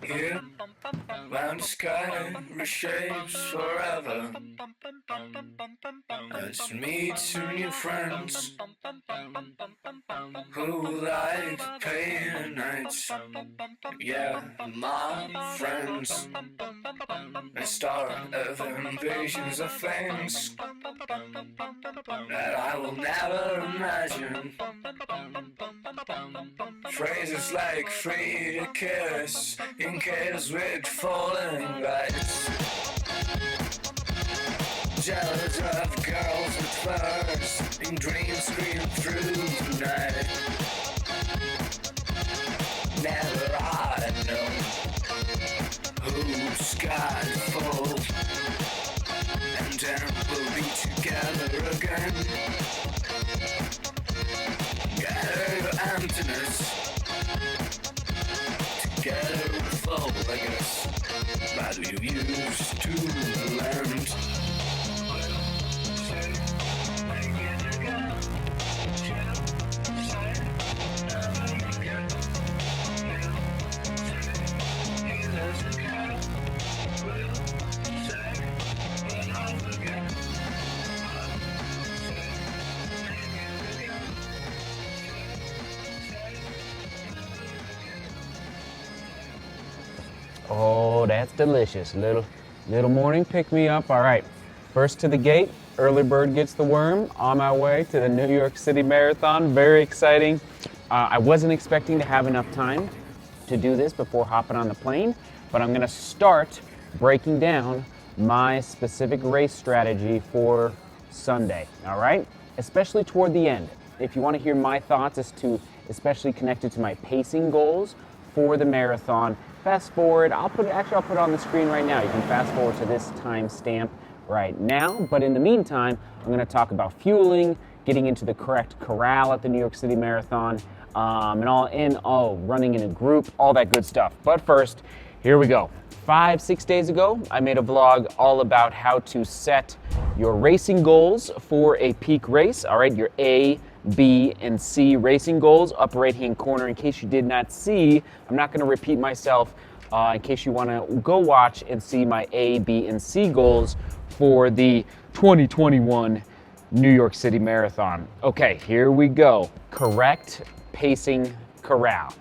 Yeah, round the sky reshapes forever. Nice to meet some new friends who like painted nights. Yeah, my friends. They start of invasions of things that I will never imagine. Phrases like free to kiss in case with falling lights. Jealous of girls with furs and dreams scream through the night. Never I know whose sky falls, and then we'll be together again. Gather your emptiness, together we fall, I guess. But we used to land. Oh, that's delicious. Little morning pick me up. All right, first to the gate. Early bird gets the worm. On my way to the New York City Marathon. Very exciting. I wasn't expecting to have enough time to do this before hopping on the plane, but I'm going to start breaking down my specific race strategy for Sunday. All right, especially toward the end. If you want to hear my thoughts as to, especially connected to my pacing goals for the marathon, fast forward. I'll put it on the screen right now. You can fast forward to this timestamp right now. But in the meantime, I'm going to talk about fueling, getting into the correct corral at the New York City Marathon, and running in a group, all that good stuff. But first, here we go. 5-6 days ago, I made a vlog all about how to set your racing goals for a peak race. All right, your A, B, and C racing goals, upper right-hand corner. In case you did not see, I'm not going to repeat myself. In case you want to go watch and see my A, B, and C goals for the 2021 New York City Marathon. Okay, here we go. Correct pacing corral.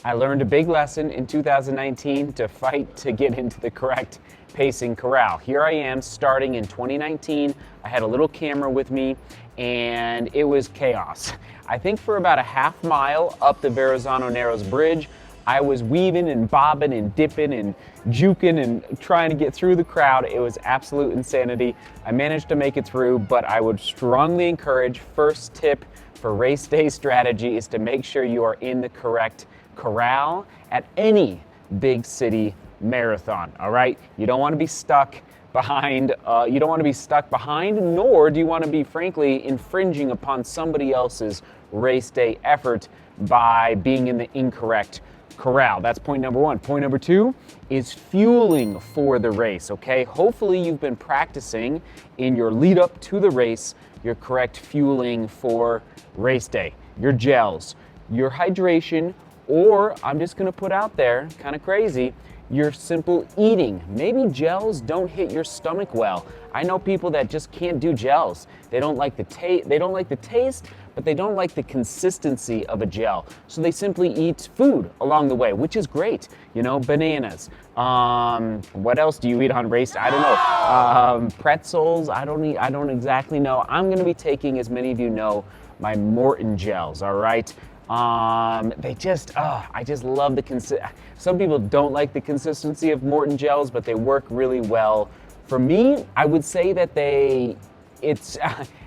I learned a big lesson in 2019 to fight to get into the correct pacing corral. Here I am starting in 2019. I had a little camera with me and it was chaos. I think for about a half mile up the Verrazano Narrows Bridge, I was weaving and bobbing and dipping and juking and trying to get through the crowd. It was absolute insanity. I managed to make it through, but I would strongly encourage, first tip for race day strategy is to make sure you are in the correct corral at any big city marathon. All right, you don't want to be stuck behind. Nor do you want to be, frankly, infringing upon somebody else's race day effort by being in the incorrect corral. That's point number one. Point number two is fueling for the race. Okay, hopefully you've been practicing in your lead up to the race your correct fueling for race day. Your gels, your hydration. Or I'm just going to put out there, kind of crazy, your simple eating. Maybe gels don't hit your stomach well. I know people that just can't do gels. They don't like the taste. But they don't like the consistency of a gel. So they simply eat food along the way, which is great. You know, bananas. What else do you eat on race day? I don't know. Pretzels. I don't exactly know. I'm going to be taking, as many of you know, my Morton gels. All right. I just love the some people don't like the consistency of Morton gels, but they work really well. For me, I would say that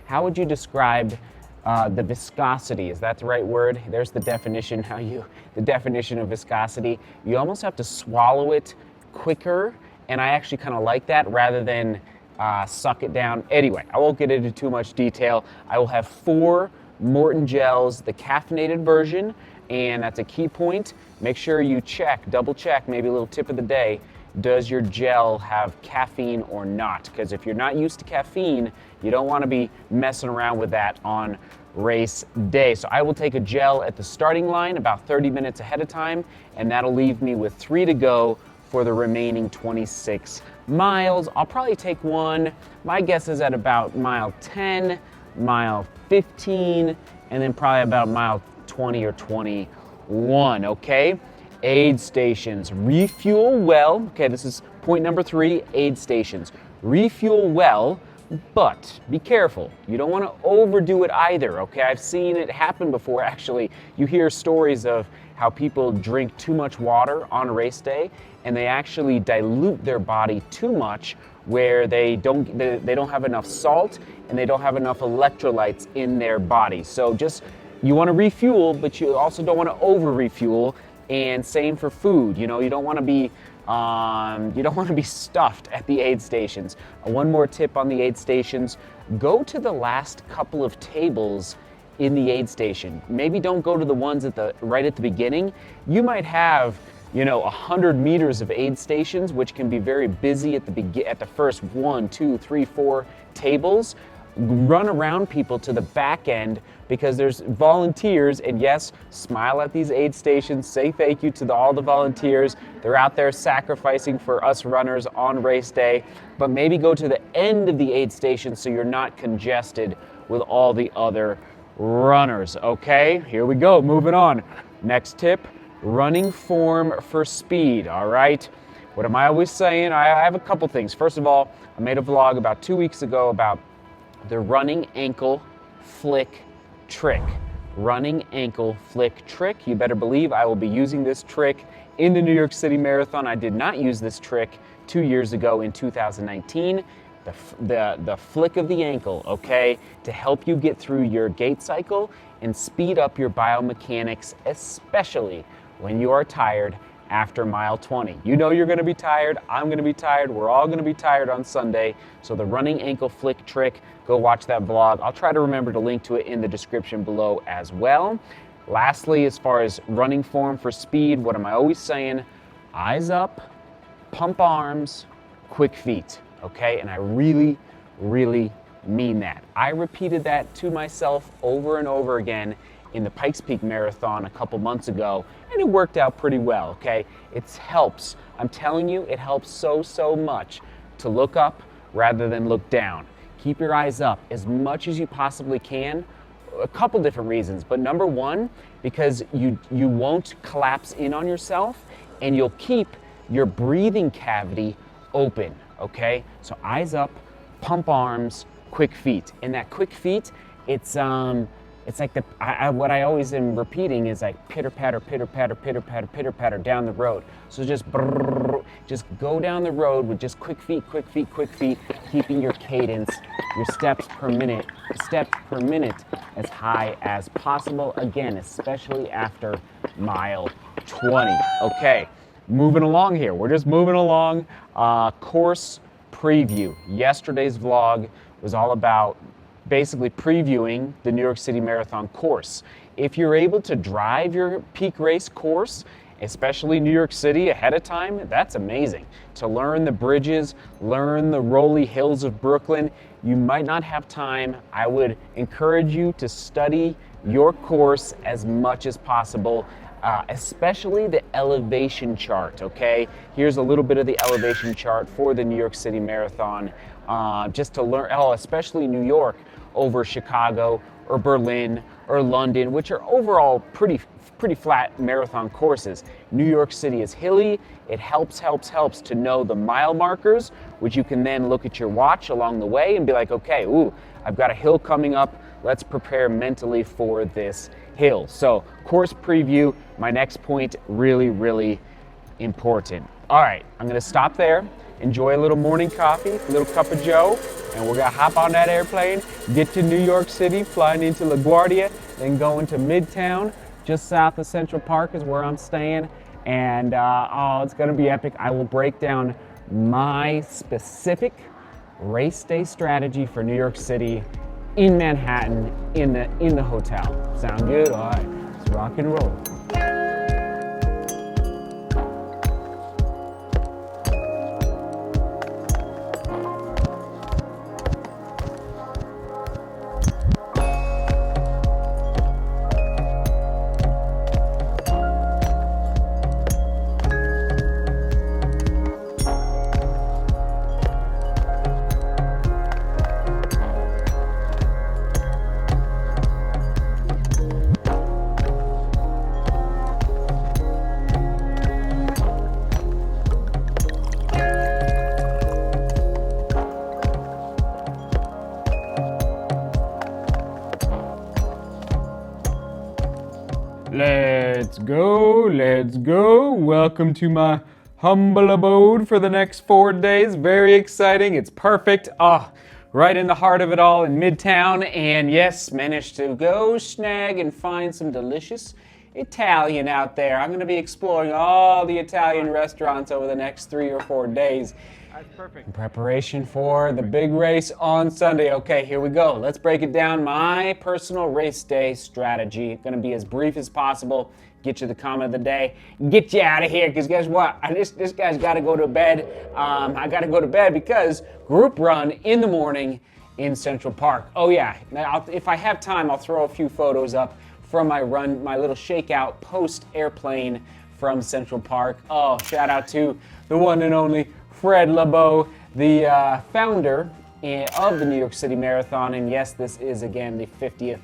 how would you describe the viscosity? Is that the right word? There's the definition, the definition of viscosity. You almost have to swallow it quicker, and I actually kind of like that rather than suck it down. Anyway, I won't get into too much detail. I will have 4 Morton gels, the caffeinated version, and that's a key point. Make sure you double check, maybe a little tip of the day, does your gel have caffeine or not? Because if you're not used to caffeine, you don't want to be messing around with that on race day. So I will take a gel at the starting line about 30 minutes ahead of time, and that'll leave me with 3 to go for the remaining 26 miles. I'll probably take one, my guess is at about mile 10, mile 15, and then probably about mile 20 or 21, okay? Aid stations, refuel well. Okay, this is point number 3, aid stations. Refuel well, but be careful. You don't want to overdo it either, okay? I've seen it happen before, actually. You hear stories of how people drink too much water on race day, and they actually dilute their body too much, where they don't have enough salt and they don't have enough electrolytes in their body. So just, you want to refuel, but you also don't want to over refuel. And same for food. You know, you don't want to be stuffed at the aid stations. One more tip on the aid stations: go to the last couple of tables in the aid station. Maybe don't go to the ones right at the beginning. You might have, 100 meters of aid stations, which can be very busy at the first 1, 2, 3, 4 tables. Run around people to the back end, because there's volunteers, and yes, smile at these aid stations, say thank you to all the volunteers. They're out there sacrificing for us runners on race day, but maybe go to the end of the aid station so you're not congested with all the other runners. Okay, here we go, moving on. Next tip, running form for speed, all right? What am I always saying? I have a couple things. First of all, I made a vlog about 2 weeks ago about the running ankle flick trick. Running ankle flick trick. You better believe I will be using this trick in the New York City Marathon. I did not use this trick 2 years ago in 2019. The flick of the ankle, okay, to help you get through your gait cycle and speed up your biomechanics, especially when you are tired after mile 20. You know you're going to be tired. I'm going to be tired. We're all going to be tired on Sunday. So the running ankle flick trick, go watch that vlog. I'll try to remember to link to it in the description below as well. Lastly, as far as running form for speed, what am I always saying? Eyes up, pump arms, quick feet, okay? And I really, really mean that. I repeated that to myself over and over again in the Pikes Peak Marathon a couple months ago, and it worked out pretty well, okay? It helps. I'm telling you, it helps so much to look up rather than look down. Keep your eyes up as much as you possibly can. A couple different reasons, but number one, because you won't collapse in on yourself, and you'll keep your breathing cavity open, okay? So eyes up, pump arms, quick feet. And that quick feet, it's like what I always am repeating is like pitter patter, pitter patter, pitter patter, pitter patter down the road. So just go down the road with just quick feet, quick feet, quick feet, keeping your cadence, your steps per minute as high as possible. Again, especially after mile 20. Okay, moving along here. We're just moving along. Course preview. Yesterday's vlog was all about basically previewing the New York City Marathon course. If you're able to drive your peak race course, especially New York City, ahead of time, that's amazing. To learn the bridges, learn the rolly hills of Brooklyn, you might not have time. I would encourage you to study your course as much as possible, especially the elevation chart, okay? Here's a little bit of the elevation chart for the New York City Marathon, just to learn, especially New York over Chicago or Berlin or London, which are overall pretty flat marathon courses. New York City is hilly. It helps to know the mile markers, which you can then look at your watch along the way and be like, okay, I've got a hill coming up. Let's prepare mentally for this hill. So course preview, my next point, really, really important. All right, I'm gonna stop there. Enjoy a little morning coffee, a little cup of joe, and we're gonna hop on that airplane, get to New York City, flying into LaGuardia, then going to Midtown, just south of Central Park is where I'm staying, and it's gonna be epic. I will break down my specific race day strategy for New York City in Manhattan, in the hotel. Sound good? All right, let's rock and roll. Let's go, let's go. Welcome to my humble abode for the next 4 days. Very exciting. It's perfect. Right in the heart of it all in Midtown. And yes, managed to go snag and find some delicious Italian out there. I'm going to be exploring all the Italian restaurants over the next 3 or 4 days. That's perfect. In preparation for the big race on Sunday. Okay, here we go. Let's break it down. My personal race day strategy. Going to be as brief as possible. Get you the comment of the day. Get you out of here, because guess what? This guy's got to go to bed. I got to go to bed because group run in the morning in Central Park. Oh yeah. Now, if I have time, I'll throw a few photos up from my run, my little shakeout post airplane from Central Park. Oh, shout out to the one and only Fred LeBeau, the founder of the New York City Marathon, and yes, this is again the 50th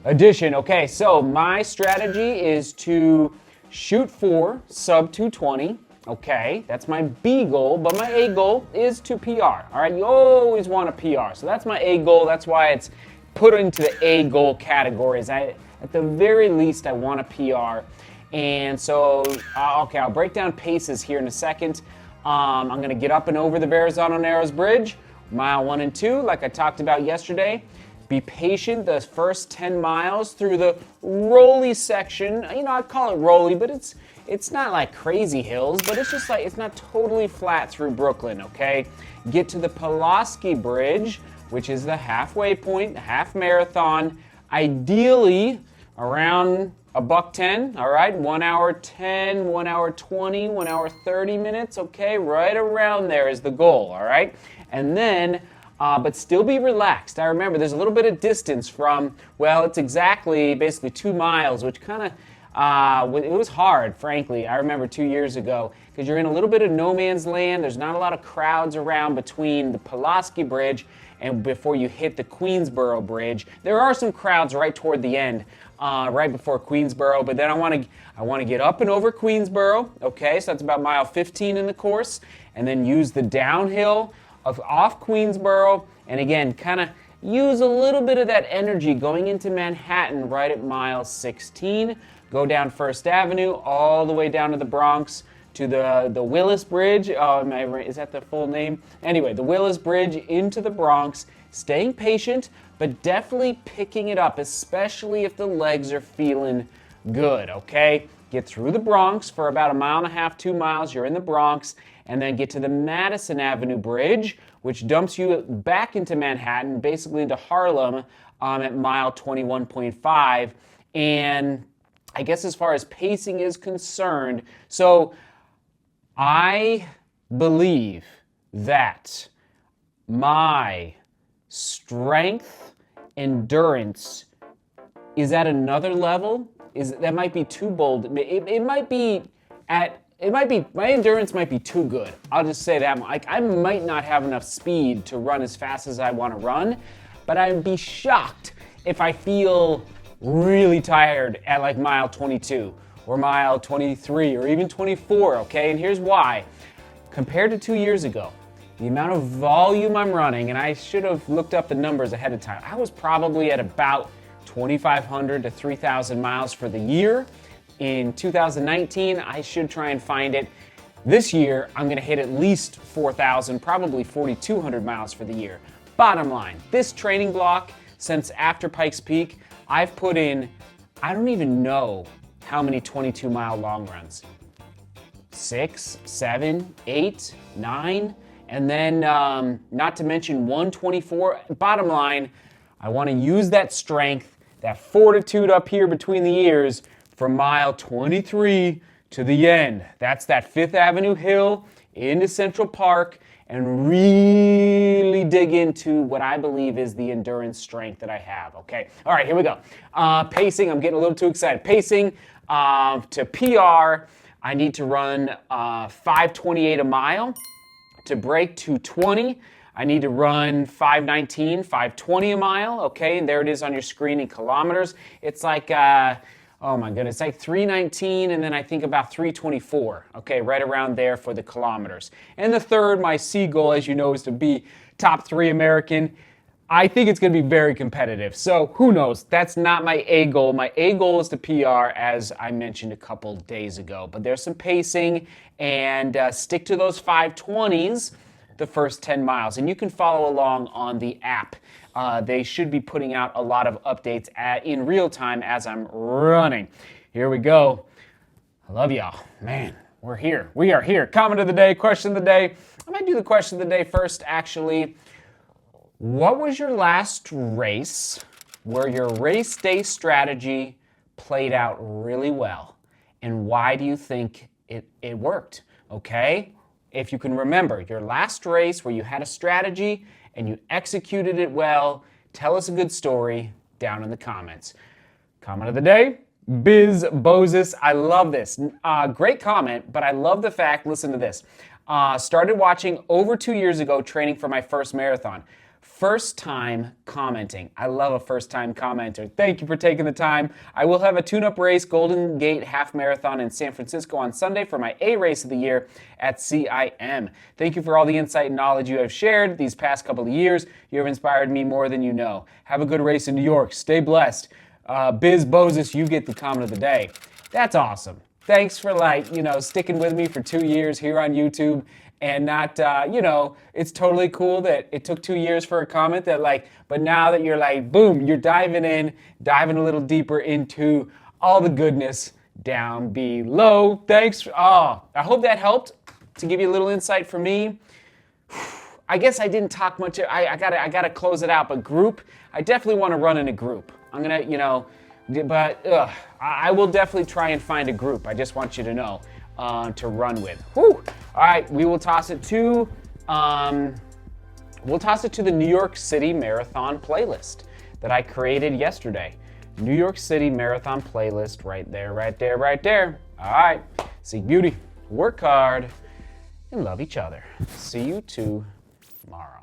edition. Okay, so my strategy is to shoot for sub 220. Okay, that's my B goal, but my A goal is to PR. All right, you always want a PR, so that's my A goal. That's why it's put into the A goal categories. At the very least, I want a PR, and so okay, I'll break down paces here in a second. I'm going to get up and over the Verrazano Narrows Bridge, mile 1 and 2, like I talked about yesterday. Be patient the first 10 miles through the rolly section. You know, I call it rolly, but it's not like crazy hills, but it's just like, it's not totally flat through Brooklyn, okay? Get to the Pulaski Bridge, which is the halfway point, the half marathon, ideally around $1:10, all right? 1 hour 10, 1 hour 20, 1 hour 30 minutes, okay? Right around there is the goal, all right? And then, but still be relaxed. I remember there's a little bit of distance from, well, it's exactly basically 2 miles, which kind of, it was hard, frankly. I remember 2 years ago, because you're in a little bit of no man's land. There's not a lot of crowds around between the Pulaski Bridge and before you hit the Queensboro Bridge. There are some crowds right toward the end, right before Queensboro, but then I want to get up and over Queensboro, okay, so that's about mile 15 in the course, and then use the downhill off Queensboro, and again, kind of use a little bit of that energy going into Manhattan right at mile 16, go down First Avenue all the way down to the Bronx, to the Willis Bridge. Is that the full name? Anyway, the Willis Bridge into the Bronx, staying patient, but definitely picking it up, especially if the legs are feeling good, okay? Get through the Bronx for about 1.5 miles, 2 miles, you're in the Bronx, and then get to the Madison Avenue Bridge, which dumps you back into Manhattan, basically into Harlem, at mile 21.5. And I guess as far as pacing is concerned, so I believe that my strength, endurance is at another level. That might be too bold. It might be my endurance might be too good. I'll just say that. Like, I might not have enough speed to run as fast as I want to run, but I'd be shocked if I feel really tired at like mile 22 or mile 23 or even 24, okay? And here's why. Compared to 2 years ago, the amount of volume I'm running, and I should have looked up the numbers ahead of time, I was probably at about 2,500 to 3,000 miles for the year. In 2019, I should try and find it. This year, I'm gonna hit at least 4,000, probably 4,200 miles for the year. Bottom line, this training block, since after Pikes Peak, I've put in, I don't even know how many 22-mile long runs. 6, 7, 8, 9, and then not to mention 124. Bottom line, I wanna use that strength, that fortitude up here between the ears from mile 23 to the end. That's that Fifth Avenue hill into Central Park, and really dig into what I believe is the endurance strength that I have, okay? All right, here we go. Pacing, I'm getting a little too excited. Pacing to PR, I need to run 5:28 a mile. To break 2:20, I need to run 5:19, 5:20 a mile, okay? And there it is on your screen in kilometers. It's like, oh my goodness, it's like 3:19 and then I think about 3:24, okay? Right around there for the kilometers. And the third, my C goal, as you know, is to be top 3 American. I think it's going to be very competitive. So who knows? That's not my A goal. My A goal is to PR, as I mentioned a couple days ago. But there's some pacing, and stick to those 5:20s the first 10 miles. And you can follow along on the app. They should be putting out a lot of updates in real time as I'm running. Here we go. I love y'all. Man, we're here. We are here. Comment of the day, question of the day. I might do the question of the day first, actually. What was your last race where your race day strategy played out really well? And why do you think it worked? Okay? If you can remember your last race where you had a strategy and you executed it well, tell us a good story down in the comments. Comment of the day, Biz Boses. I love this. Great comment, but I love the fact, listen to this. Started watching over 2 years ago, training for my first marathon. First time commenting. I love a first time commenter. Thank you for taking the time. I will have a tune-up race, Golden Gate Half Marathon in San Francisco on Sunday for my A race of the year at CIM. Thank you for all the insight and knowledge you have shared these past couple of years. You have inspired me more than you know. Have a good race in New York. Stay blessed. Biz Boses, you get the comment of the day. That's awesome. Thanks for sticking with me for 2 years here on YouTube. And not, it's totally cool that it took 2 years for a comment but now that you're boom, you're diving a little deeper into all the goodness down below. Thanks. I hope that helped to give you a little insight from me. I guess I didn't talk much. I gotta close it out, but group, I definitely want to run in a group. I'm gonna, I will definitely try and find a group. I just want you to know. To run with. Whew. All right, we will toss it to the New York City Marathon playlist that I created yesterday. New York City Marathon playlist, right there, right there, right there. All right, seek beauty, work hard, and love each other. See you tomorrow.